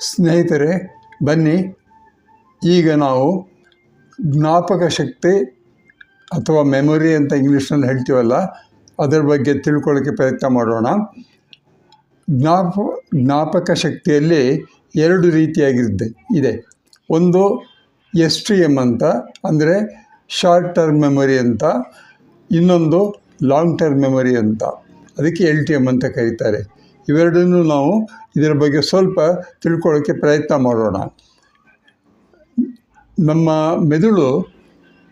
ಸ್ನೇಹಿತರೆ, ಬನ್ನಿ ಈಗ ನಾವು ಜ್ಞಾಪಕ ಶಕ್ತಿ ಅಥವಾ ಮೆಮೊರಿ ಅಂತ ಇಂಗ್ಲೀಷ್ನಲ್ಲಿ ಹೇಳ್ತೀವಲ್ಲ, ಅದರ ಬಗ್ಗೆ ತಿಳ್ಕೊಳ್ಳೋಕ್ಕೆ ಪ್ರಯತ್ನ ಮಾಡೋಣ. ಜ್ಞಾಪಕ ಶಕ್ತಿಯಲ್ಲಿ ಎರಡು ರೀತಿಯಾಗಿದೆ. ಒಂದು STM ಅಂತ, ಅಂದರೆ ಶಾರ್ಟ್ ಟರ್ಮ್ ಮೆಮೊರಿ ಅಂತ. ಇನ್ನೊಂದು ಲಾಂಗ್ ಟರ್ಮ್ ಮೆಮೊರಿ ಅಂತ, ಅದಕ್ಕೆ LTM ಅಂತ ಕರೀತಾರೆ. ಇವೆರಡನ್ನೂ ನಾವು ಇದರ ಬಗ್ಗೆ ಸ್ವಲ್ಪ ತಿಳ್ಕೊಳ್ಳೋಕ್ಕೆ ಪ್ರಯತ್ನ ಮಾಡೋಣ. ನಮ್ಮ ಮೆದುಳು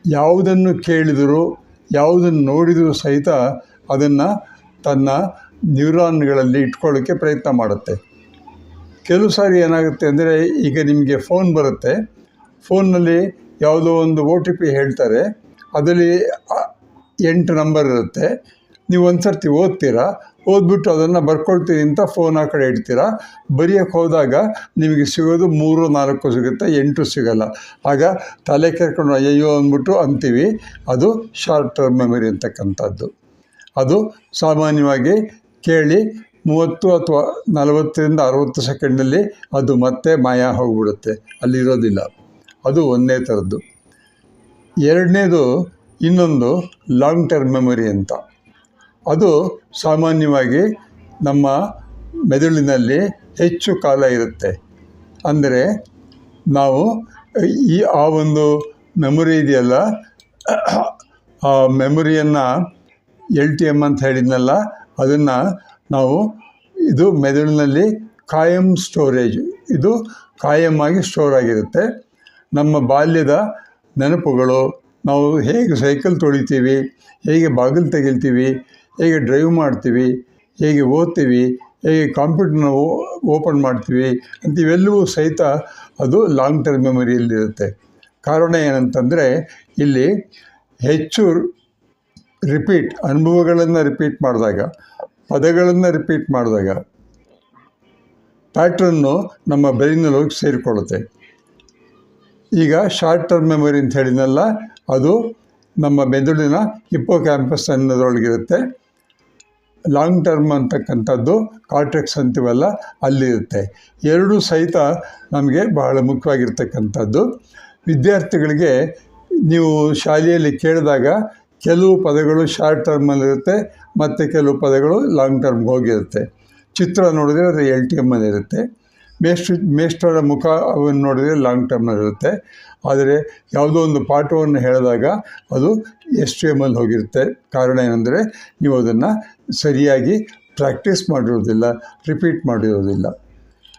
ಯಾವುದನ್ನು ಕೇಳಿದರೂ ಯಾವುದನ್ನು ನೋಡಿದರೂ ಸಹಿತ ಅದನ್ನು ತನ್ನ ನ್ಯೂರಾನ್ಗಳಲ್ಲಿ ಇಟ್ಕೊಳ್ಳೋಕ್ಕೆ ಪ್ರಯತ್ನ ಮಾಡುತ್ತೆ. ಕೆಲವು ಸಾರಿ ಏನಾಗುತ್ತೆ ಅಂದರೆ, ಈಗ ನಿಮಗೆ ಫೋನ್ ಬರುತ್ತೆ, ಫೋನ್ನಲ್ಲಿ ಯಾವುದೋ ಒಂದು OTP ಹೇಳ್ತಾರೆ, ಅದರಲ್ಲಿ 8 ನಂಬರ್ ಇರುತ್ತೆ. ನೀವು ಒಂದು ಸರ್ತಿ ಓದ್ತೀರಾ, ಓದ್ಬಿಟ್ಟು ಅದನ್ನು ಬರ್ಕೊಳ್ತೀರಿ ಅಂತ ಫೋನ್ ಆ ಕಡೆ ಇಡ್ತೀರಾ. ಬರೆಯೋಕ್ಕೆ ಹೋದಾಗ ನಿಮಗೆ ಸಿಗೋದು 3-4 ಸಿಗುತ್ತೆ, 8 ಸಿಗೋಲ್ಲ. ಆಗ ತಲೆ ಕೆರ್ಕೊಂಡು ಅಯ್ಯೋ ಅಂದ್ಬಿಟ್ಟು ಅಂತೀವಿ. ಅದು ಶಾರ್ಟ್ ಟರ್ಮ್ ಮೆಮೊರಿ ಅಂತಕ್ಕಂಥದ್ದು. ಅದು ಸಾಮಾನ್ಯವಾಗಿ ಕೇಳಿ 30 ಅಥವಾ 40ರಿಂದ 60 ಸೆಕೆಂಡಲ್ಲಿ ಅದು ಮತ್ತೆ ಮಾಯ ಹೋಗಿಬಿಡುತ್ತೆ, ಅಲ್ಲಿರೋದಿಲ್ಲ. ಅದು ಒಂದನೇ ಥರದ್ದು. ಎರಡನೇದು ಇನ್ನೊಂದು ಲಾಂಗ್ ಟರ್ಮ್ ಮೆಮೊರಿ ಅಂತ. ಅದು ಸಾಮಾನ್ಯವಾಗಿ ನಮ್ಮ ಮೆದುಳಿನಲ್ಲಿ ಹೆಚ್ಚು ಕಾಲ ಇರುತ್ತೆ. ಅಂದರೆ ನಾವು ಆ ಒಂದು ಮೆಮೊರಿ ಇದೆಯಲ್ಲ, ಆ ಮೆಮೊರಿಯನ್ನು LTM ಅಂತ ಹೇಳಿದ್ನಲ್ಲ, ಅದನ್ನು ನಾವು ಇದು ಮೆದುಳಿನಲ್ಲಿ ಕಾಯಂ ಸ್ಟೋರೇಜ್, ಇದು ಕಾಯಮ್ಮಾಗಿ ಸ್ಟೋರ್ ಆಗಿರುತ್ತೆ. ನಮ್ಮ ಬಾಲ್ಯದ ನೆನಪುಗಳು, ನಾವು ಹೇಗೆ ಸೈಕಲ್ ತೊಳಿತೀವಿ, ಹೇಗೆ ಬಾಗಿಲು ತೆಗಿಲ್ತೀವಿ, ಹೇಗೆ ಡ್ರೈವ್ ಮಾಡ್ತೀವಿ, ಹೇಗೆ ಓದ್ತೀವಿ, ಹೇಗೆ ಕಂಪ್ಯೂಟರ್ನ ಓಪನ್ ಮಾಡ್ತೀವಿ ಅಂತ ಇವೆಲ್ಲವೂ ಸಹಿತ ಅದು ಲಾಂಗ್ ಟರ್ಮ್ ಮೆಮೊರಿಯಲ್ಲಿರುತ್ತೆ. ಕಾರಣ ಏನಂತಂದರೆ, ಇಲ್ಲಿ ಹೆಚ್ಚು ಅನುಭವಗಳನ್ನು ರಿಪೀಟ್ ಮಾಡಿದಾಗ, ಪದಗಳನ್ನು ರಿಪೀಟ್ ಮಾಡಿದಾಗ ಪ್ಯಾಟ್ರನ್ನು ನಮ್ಮ ಬ್ರೈನಲ್ಲಿ ಹೋಗಿ ಸೇರಿಕೊಳ್ಳುತ್ತೆ. ಈಗ ಶಾರ್ಟ್ ಟರ್ಮ್ ಮೆಮೊರಿ ಅಂತ ಹೇಳಿದ್ನಲ್ಲ, ಅದು ನಮ್ಮ ಮೆದುಳಿನ ಹಿಪ್ಪೋಕ್ಯಾಂಪಸ್ ಅನ್ನೋದ್ರೊಳಗಿರುತ್ತೆ. ಲಾಂಗ್ ಟರ್ಮ್ ಅಂತಕ್ಕಂಥದ್ದು ಕಾರ್ಟೆಕ್ಸ್ ಅಂತೀವಲ್ಲ, ಅಲ್ಲಿರುತ್ತೆ. ಎರಡೂ ಸಹಿತ ನಮಗೆ ಬಹಳ ಮುಖ್ಯವಾಗಿರ್ತಕ್ಕಂಥದ್ದು. ವಿದ್ಯಾರ್ಥಿಗಳಿಗೆ ನೀವು ಶಾಲೆಯಲ್ಲಿ ಕೇಳಿದಾಗ ಕೆಲವು ಪದಗಳು ಶಾರ್ಟ್ ಟರ್ಮಲ್ಲಿರುತ್ತೆ, ಮತ್ತು ಕೆಲವು ಪದಗಳು ಲಾಂಗ್ ಟರ್ಮ್ಗೆ ಹೋಗಿರುತ್ತೆ. ಚಿತ್ರ ನೋಡಿದರೆ ಅದು LTMನಲ್ಲಿರುತ್ತೆ. ಮೇಷ್ಟ್ರರ ಮುಖ ಅವನ್ನು ನೋಡಿದರೆ ಲಾಂಗ್ ಟರ್ಮ್ನಲ್ಲಿರುತ್ತೆ. ಆದರೆ ಯಾವುದೋ ಒಂದು ಪಾಠವನ್ನು ಹೇಳಿದಾಗ ಅದು STMಲ್ಲಿ ಹೋಗಿರುತ್ತೆ. ಕಾರಣ ಏನಂದರೆ, ನೀವು ಅದನ್ನು ಸರಿಯಾಗಿ ಪ್ರಾಕ್ಟೀಸ್ ಮಾಡಿರೋದಿಲ್ಲ, ರಿಪೀಟ್ ಮಾಡಿರೋದಿಲ್ಲ.